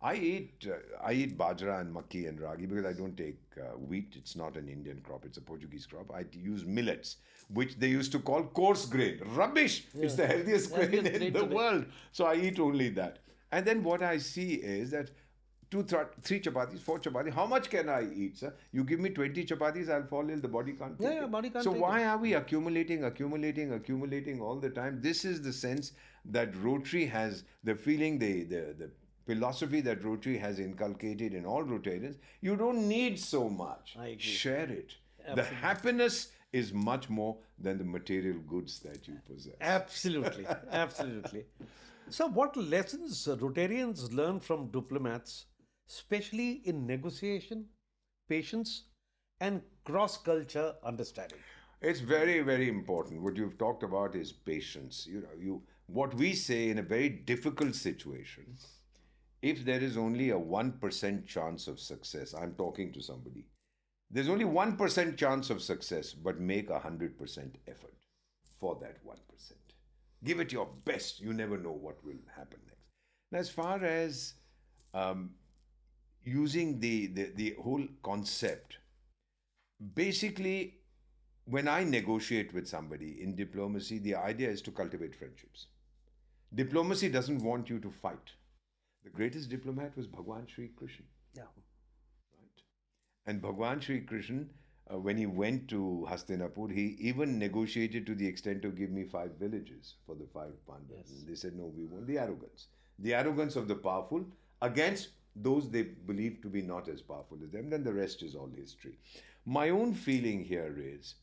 I eat bajra and makki and ragi because I don't take wheat. It's not an Indian crop. It's a Portuguese crop. I use millets, which they used to call coarse grain. Rubbish! Yeah. It's the healthiest grain in the world. So I eat only that. And then what I see is that 2, 3 chapatis, 4 chapatis. How much can I eat, sir? You give me 20 chapatis, I'll fall ill. The body can't take it. Body can't so take why are we accumulating all the time? This is the sense that Rotary has, the feeling, the philosophy that Rotary has inculcated in all Rotarians. You don't need so much. I agree. Share it. Absolutely. The happiness is much more than the material goods that you possess. Absolutely. Absolutely. So what lessons Rotarians learn from diplomats, especially in negotiation, patience, and cross-culture understanding? It's very, very important. What you've talked about is patience. What we say in a very difficult situation, if there is only a 1% chance of success, I'm talking to somebody, there's only 1% chance of success, but make 100% effort for that 1%. Give it your best. You never know what will happen next. And as far as using the whole concept, basically, when I negotiate with somebody in diplomacy, the idea is to cultivate friendships. Diplomacy doesn't want you to fight. The greatest diplomat was Bhagwan Sri Krishna. Yeah. Right. And Bhagwan Sri Krishna, when he went to Hastinapur, he even negotiated to the extent of give me 5 villages for the 5 Pandavas. Yes. And they said, no, we want the arrogance. The arrogance of the powerful against those they believe to be not as powerful as them. Then the rest is all history. My own feeling here is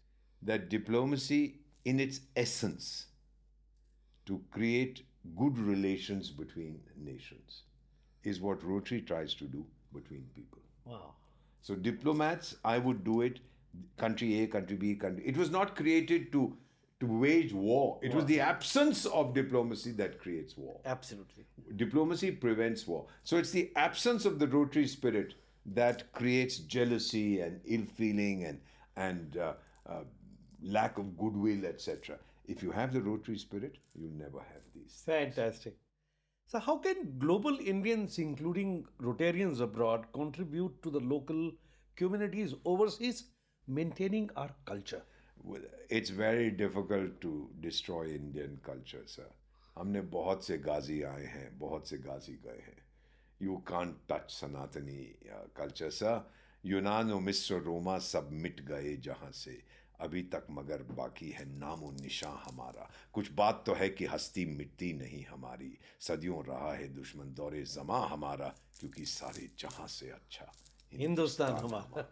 that diplomacy, in its essence, to create good relations between nations, is what Rotary tries to do between people. Wow. So diplomats, I would do it, country A, country B, country... It was not created to wage war. It was the absence of diplomacy that creates war. Absolutely. Diplomacy prevents war. So it's the absence of the Rotary spirit that creates jealousy and ill feeling and lack of goodwill, etc. If you have the Rotary spirit, you'll never have these things. Fantastic. So, how can global Indians, including Rotarians abroad, contribute to the local communities overseas, maintaining our culture? Well, it's very difficult to destroy Indian culture, sir. हमने बहुत से गाजी आए हैं, बहुत से गाजी गए हैं. You can't touch Sanatani culture, sir. यूनान और मिस्र रोमा सब मिट गए जहाँ से, अभी तक मगर बाकी है नामो निशां हमारा. कुछ बात तो है कि हस्ती मिटती नहीं हमारी, सदियों रहा है दुश्मन दौरे ज़मां हमारा, क्योंकि सारे जहाँ से अच्छा हिंदुस्तान हमारा.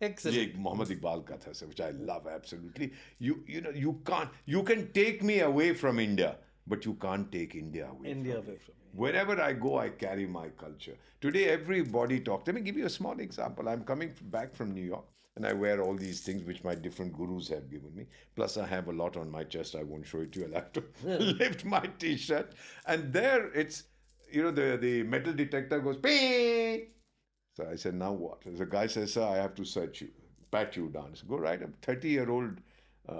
ये Excellent. एक मोहम्मद इकबाल का था, which I love absolutely. You can take me away from India, but you can't take India away. India from away me. from me. Wherever I go, I carry my culture. Today, everybody talks. Let me give you a small example. I'm coming back from New York, and I wear all these things which my different gurus have given me. Plus, I have a lot on my chest. I won't show it to you. I'll have to lift my T-shirt, and there it's the metal detector goes ping. So I said, now what? The guy says, sir, I have to search you, pat you down. I said, go right. I'm a 30-year-old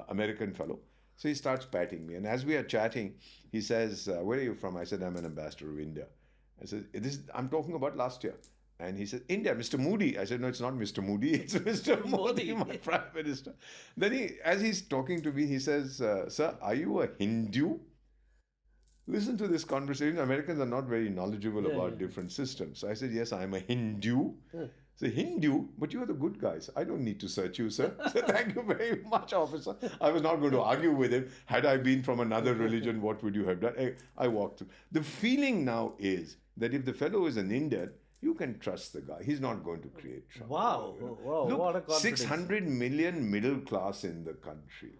American fellow. So he starts patting me. And as we are chatting, he says, where are you from? I said, I'm an ambassador of India. I said, I'm talking about last year. And he said, India, Mr. Moody. I said, no, it's not Mr. Moody. It's Mr. Modi, my Prime Minister. Then as he's talking to me, he says, sir, are you a Hindu? Listen to this conversation. Americans are not very knowledgeable about different systems. So I said, yes, I'm a Hindu. So Hindu, but you are the good guys. I don't need to search you, sir. So thank you very much, officer. I was not going to argue with him. Had I been from another religion, what would you have done? I walked through. The feeling now is that if the fellow is an Indian, you can trust the guy. He's not going to create trouble. Wow. Wow. Look, What a confidence. 600 million middle class in the country.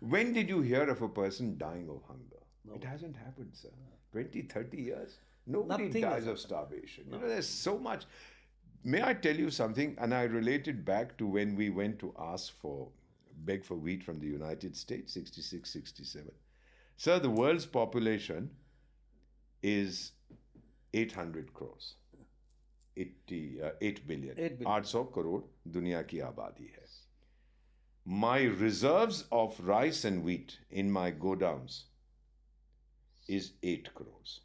When did you hear of a person dying of hunger? It hasn't happened, sir. 20, 30 years. Nobody Nothing dies has of starvation. There's so much. May I tell you something? And I relate it back to when we went to beg for wheat from the United States, 66, 67. Sir, the world's population is 800 crores. 8 billion. 800 crore दुनिया की आबादी है. My reserves of rice and wheat in my godowns is 8 crores,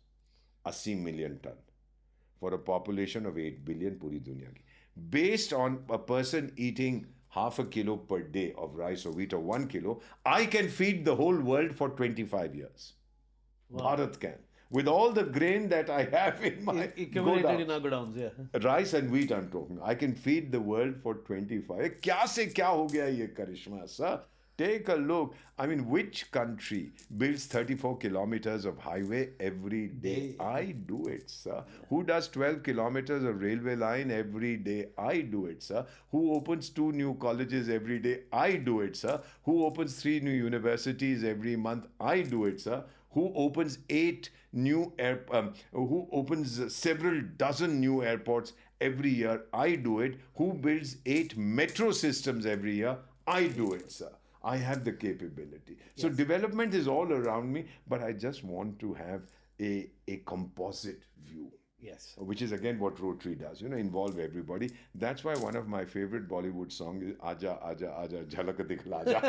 80 million ton, for a population of 8 billion puri dunya ki. Based on a person eating half a kilo per day of rice or wheat or 1 kilo, I can feed the whole world for 25 years. Wow. Bharat can. With all the grain that I have in my accumulated in our godowns, yeah. Rice and wheat I'm talking. I can feed the world for 25. क्या से क्या हो गया ये करिश्मा, sir? Take a look. I mean, which country builds 34 kilometers of highway every day? I do it, sir. Who does 12 kilometers of railway line every day? I do it, sir. Who opens 2 new colleges every day? I do it, sir. Who opens 3 new universities every month? I do it, sir. Who opens 8 new who opens several dozen new airports every year? I do it. Who builds 8 metro systems every year? I do it, sir. I have the capability. So development is all around me, but I just want to have a composite view. Yes. Which is again what Rotary does, involve everybody. That's why one of my favorite Bollywood songs is Aja, Aja, Aja, Jhalak Dikhla Ja.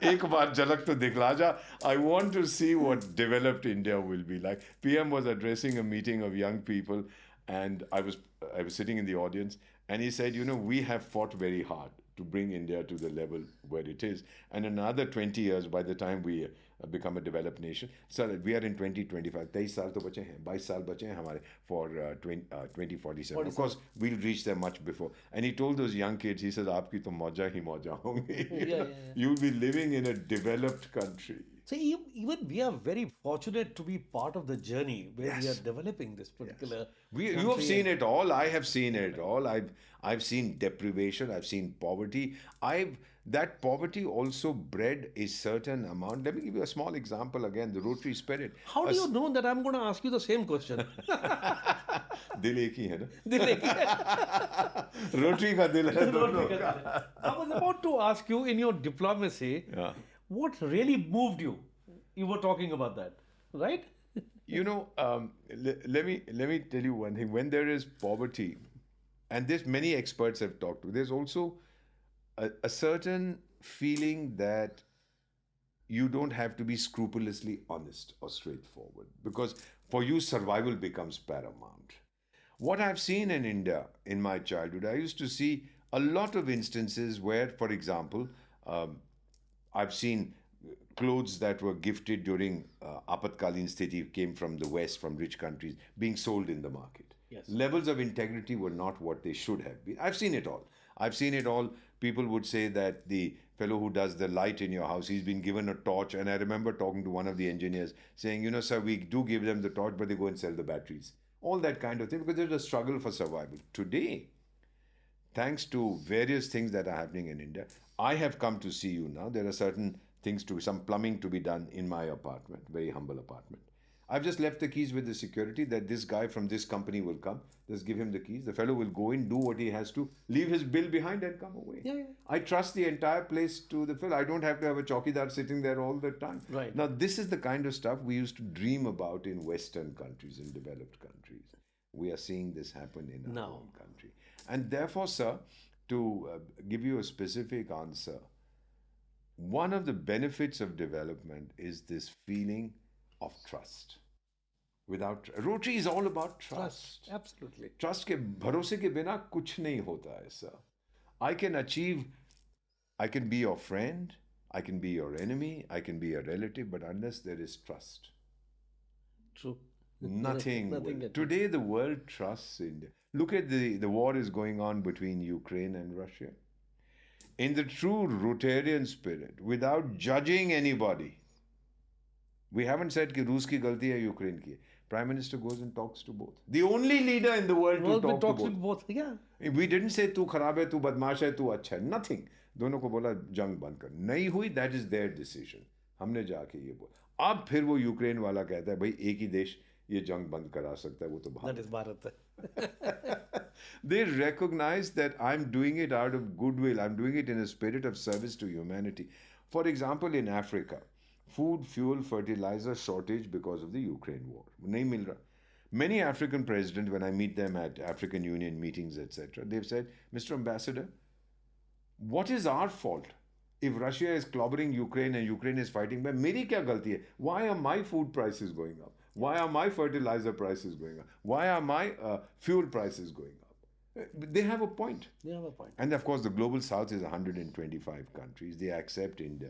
Ek baar jhalak to dikhla ja. I want to see what developed India will be like. PM was addressing a meeting of young people, and I was sitting in the audience, and he said, we have fought very hard to bring India to the level where it is. And another 20 years by the time we become a developed nation. So we are in 2025. 23 साल तो बचे हैं, 22 साल बचे हैं हमारे for 2047. Of course, we'll reach there much before. And he told those young kids, he says, आपकी तो मौजा ही मौजा होंगी. You'll be living in a developed country. So even we are very fortunate to be part of the journey where we are developing this particular. You have seen it all. I have seen it all. I've seen deprivation. I've seen poverty. That poverty also bred a certain amount. Let me give you a small example again. The Rotary spirit. How do you know that I'm going to ask you the same question? दिल एक ही है ना? दिल एक ही है. Rotary का दिल है दोनों का. I was about to ask you in your diplomacy. What really moved you? You were talking about that, right? Let me tell you one thing. When there is poverty, and there's many experts I've talked to. There's also a certain feeling that you don't have to be scrupulously honest or straightforward because for you survival becomes paramount. What I've seen in India in my childhood, I used to see a lot of instances where, for example, um, I've seen clothes that were gifted during Apatkalin Sthiti came from the West, from rich countries, being sold in the market. Yes. Levels of integrity were not what they should have been. I've seen it all. I've seen it all. People would say that the fellow who does the light in your house, he's been given a torch. And I remember talking to one of the engineers saying, you know, sir, we do give them the torch, but they go and sell the batteries. All that kind of thing because there's a struggle for survival. Today, thanks to various things that are happening in India, I have come to see you now. There are certain things to some plumbing to be done in my apartment, very humble apartment. I've just left the keys with the security that this guy from this company will come. Just give him the keys. The fellow will go in, do what he has to, leave his bill behind and come away. Yeah. I trust the entire place to the fellow. I don't have to have a chowkidar sitting there all the time. Right. Now, this is the kind of stuff we used to dream about in Western countries, in developed countries. We are seeing this happen in our own country. And therefore, sir, to give you a specific answer, one of the benefits of development is this feeling of trust. Without Rotary is all about trust. Absolutely. Trust के भरोसे के बिना कुछ नहीं होता है, sir. I can achieve, I can be your friend, I can be your enemy, I can be a relative, but unless there is trust, True. nothing will. at all. Today the world trusts India. Look at the war is going on between Ukraine and Russia. In the true Rotarian spirit, without judging anybody, we haven't said कि रूस की गलती है Ukraine की है. Prime Minister goes and talks to both. The only leader in the world to talk to both. both. Yeah. We didn't say तू खराब है, तू बदमाश है, तू अच्छा है. Nothing. दोनों को बोला जंग बंद कर. नहीं हुई, that is their decision. हमने जाके ये बोला. अब फिर वो यूक्रेन वाला कहता है भाई एक ही देश ये जंग बंद करा सकता है, वो तो That is Bharat. They recognize that I'm doing it out of goodwill. I'm doing it in a spirit of service to humanity. For example, in Africa, food, fuel, fertilizer shortage because of the Ukraine war. Nahi mil raha. Many African presidents, when I meet them at African Union meetings, etc., they've said, Mr. Ambassador, what is our fault? If Russia is clobbering Ukraine and Ukraine is fighting back, meri kya galti hai? Why are my food prices going up? Why are my fertilizer prices going up? Why are my fuel prices going up? They have a point. They have a point. And of course, the global south is 125 countries. They accept India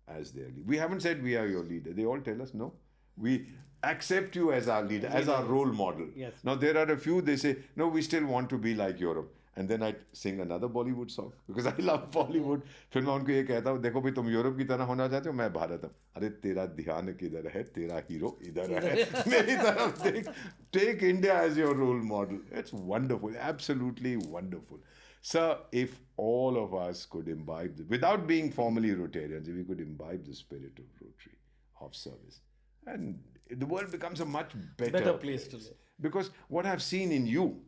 as their leader. We haven't said we are your leader. They all tell us, no, we accept you as our leader, as our role model. Yes. Now, there are a few, they say, no, we still want to be like Europe. And then I sing another Bollywood song because I love Bollywood. फिर मैं उनको ये कहता हूँ, देखो भाई तुम Europe की तरह होना चाहते हो, मैं भारत हूँ. अरे तेरा ध्यान किधर है, तेरा हीरो इधर है, मेरी तरफ देख. Take India as your role model. It's wonderful, absolutely wonderful. Sir, if all of us could imbibe, without being formally Rotarians, if we could imbibe the spirit of Rotary, of service, and the world becomes a much better place to live. Because what I've seen in you,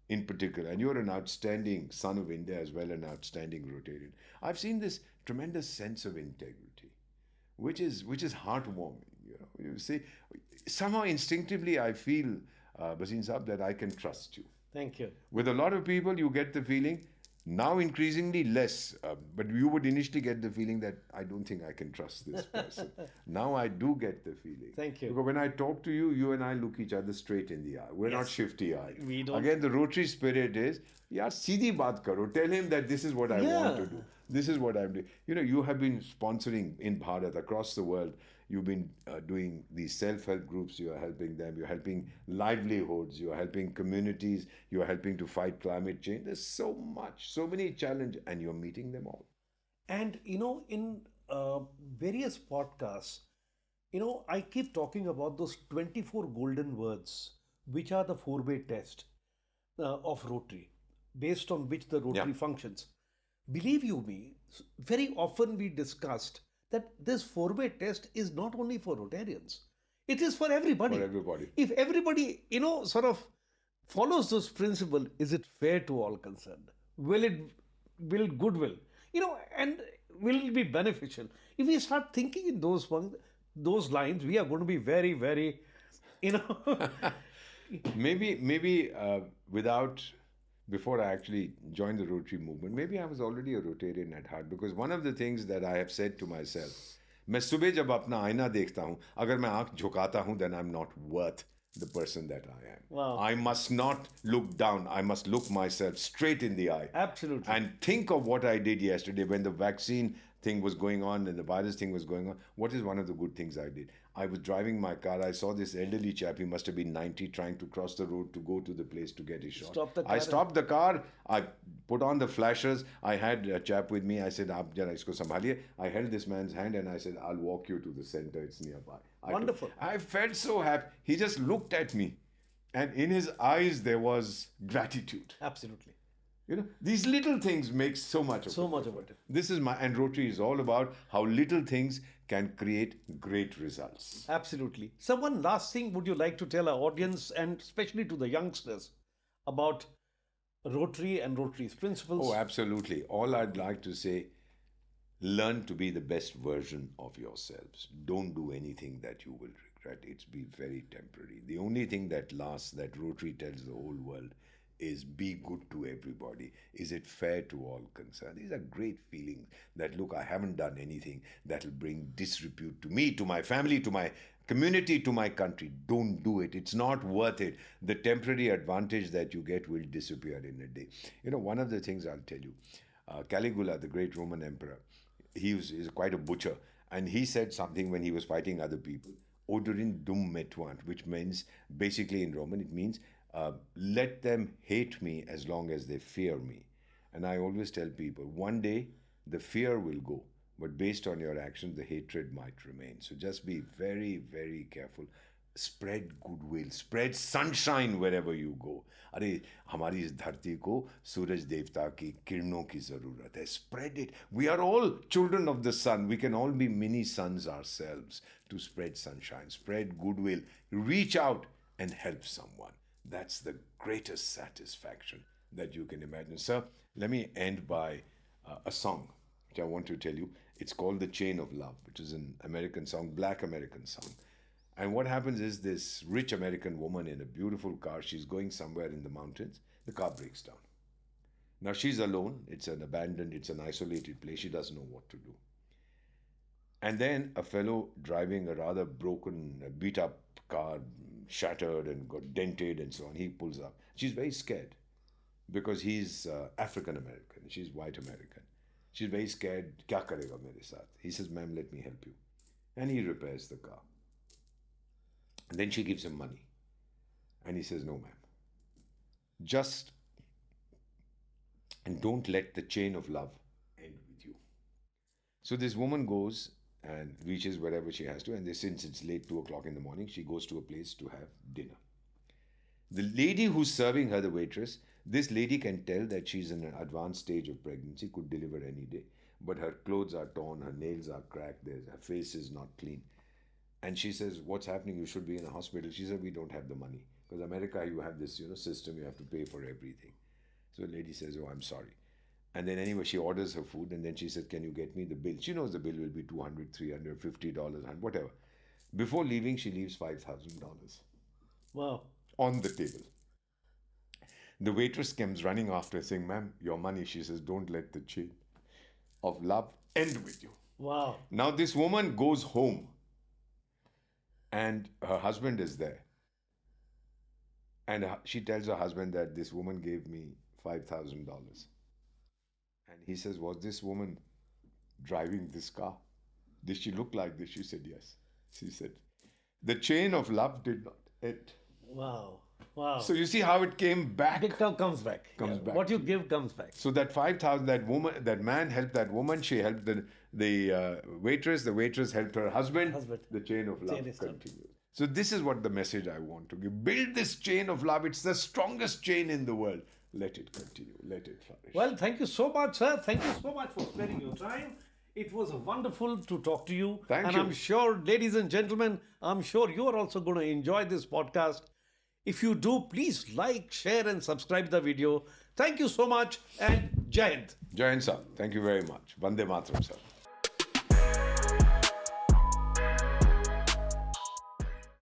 in particular, and you're an outstanding son of India as well, an outstanding Rotarian. I've seen this tremendous sense of integrity, which is heartwarming. You see, somehow instinctively I feel, Bhasin Saab, that I can trust you. Thank you. With a lot of people, you get the feeling, now increasingly less, but you would initially get the feeling that I don't think I can trust this person. Now I do get the feeling. Thank you. Because when I talk to you, you and I look each other straight in the eye. We're not shifty-eyed. We don't. Again, the Rotary spirit is, yaar, seedhi baat karo. Tell him that this is what I want to do. This is what I'm doing. You know, you have been sponsoring in Bharat, across the world. You've been doing these self-help groups. You are helping them. You're helping livelihoods. You are helping communities. You are helping to fight climate change. There's so much, so many challenges, and you're meeting them all. And in various podcasts, I keep talking about those 24 golden words, which are the four-way test of Rotary, based on which the Rotary functions. Believe you me, very often we discussed that this four-way test is not only for Rotarians. It is for everybody. For everybody. If everybody, sort of follows this principle, is it fair to all concerned? Will it build goodwill? And will it be beneficial? If we start thinking in those lines, we are going to be very, very, Maybe without before I actually joined the Rotary movement. Maybe I was already a Rotarian at heart, because one of the things that I have said to myself, मैं सुबह जब अपना आईना देखता हूँ, अगर मैं आँख झुकाता हूँ, then I'm not worth the person that I am. Wow. I must not look down. I must look myself straight in the eye. Absolutely. And think of what I did yesterday when the vaccine thing was going on and the virus thing was going on. What is one of the good things I did? I was driving my car. I saw this elderly chap. He must have been 90, trying to cross the road to go to the place to get his shot. Stop the car. I stopped the car. I put on the flashers. I had a chap with me. I said, "Aap jara isko sambhaliye." I held this man's hand and I said, "I'll walk you to the center. It's nearby." Wonderful. I felt so happy. He just looked at me, and in his eyes there was gratitude. Absolutely. You know, these little things make so much of So it. much about it. This is and Rotary is all about how little things can create great results. Absolutely. So, one last thing would you like to tell our audience, and especially to the youngsters, about Rotary and Rotary's principles? Oh, absolutely. All I'd like to say, learn to be the best version of yourselves. Don't do anything that you will regret. It's be very temporary. The only thing that lasts, that Rotary tells the whole world, is be good to everybody. Is it fair to all concerned? These are great feelings that, look, I haven't done anything that will bring disrepute to me, to my family, to my community, to my country. Don't do it. It's not worth it. The temporary advantage that you get will disappear in a day. You know, one of the things I'll tell you, Caligula, the great Roman emperor, is quite a butcher. And he said something when he was fighting other people, odorin dum metuant, which means, basically in Roman, it means, let them hate me as long as they fear me. And I always tell people, one day the fear will go, but based on your action, the hatred might remain. So just be very, very careful. Spread goodwill, spread sunshine wherever you go. अरे हमारी इस धरती को सूरज देवता की किरणों की जरूरत है. Spread it. We are all children of the sun. We can all be mini suns ourselves to spread sunshine, spread goodwill, reach out and help someone. That's the greatest satisfaction that you can imagine. Sir, let me end by a song which I want to tell you. It's called The Chain of Love, which is an American song, black American song. And what happens is, this rich American woman in a beautiful car, she's going somewhere in the mountains, the car breaks down. Now she's alone, it's an abandoned, it's an isolated place, she doesn't know what to do. And then a fellow driving a rather broken, beat up car, shattered and got dented and so on, he pulls up. She's very scared because he's African American, she's white American. She's very scared. Kya karega mere saath? He says, "Ma'am, let me help you." And he repairs the car. And then she gives him money. And he says, "No, ma'am. Just, and don't let the chain of love end with you." So this woman goes and reaches wherever she has to, and since it's late, 2 o'clock in the morning, she goes to a place to have dinner. The lady who's serving her, the waitress, this lady can tell that she's in an advanced stage of pregnancy, could deliver any day, but her clothes are torn, her nails are cracked, her face is not clean. And she says, "What's happening? You should be in a hospital." She said, "We don't have the money. Because America, you have this, system, you have to pay for everything." So the lady says, "Oh, I'm sorry." And then anyway, she orders her food, and then she says, "Can you get me the bill?" She knows the bill will be $200, $300, $50, and whatever. Before leaving, she leaves $5,000 Wow. on the table. The waitress comes running after, saying, "Ma'am, your money." She says, "Don't let the chain of love end with you." Wow. Now this woman goes home, and her husband is there. And she tells her husband that this woman gave me $5,000. And he says, "Was this woman driving this car? Did she look like this?" She said, "Yes." She said, "The chain of love did not end." Wow. Wow. So you see how it came back. It comes back. Comes back What you to give comes back. So that 5,000, that man helped that woman. She helped the waitress. The waitress helped her husband. The chain of love continued. So this is what the message I want to give. Build this chain of love. It's the strongest chain in the world. Let it continue. Let it flourish. Well, thank you so much, sir. Thank you so much for sparing your time. It was wonderful to talk to you. Thank you. And I'm sure, ladies and gentlemen, I'm sure you are also going to enjoy this podcast. If you do, please like, share and subscribe the video. Thank you so much and Jai Hind. Jai Hind, sir. Thank you very much. Vande Mataram, sir.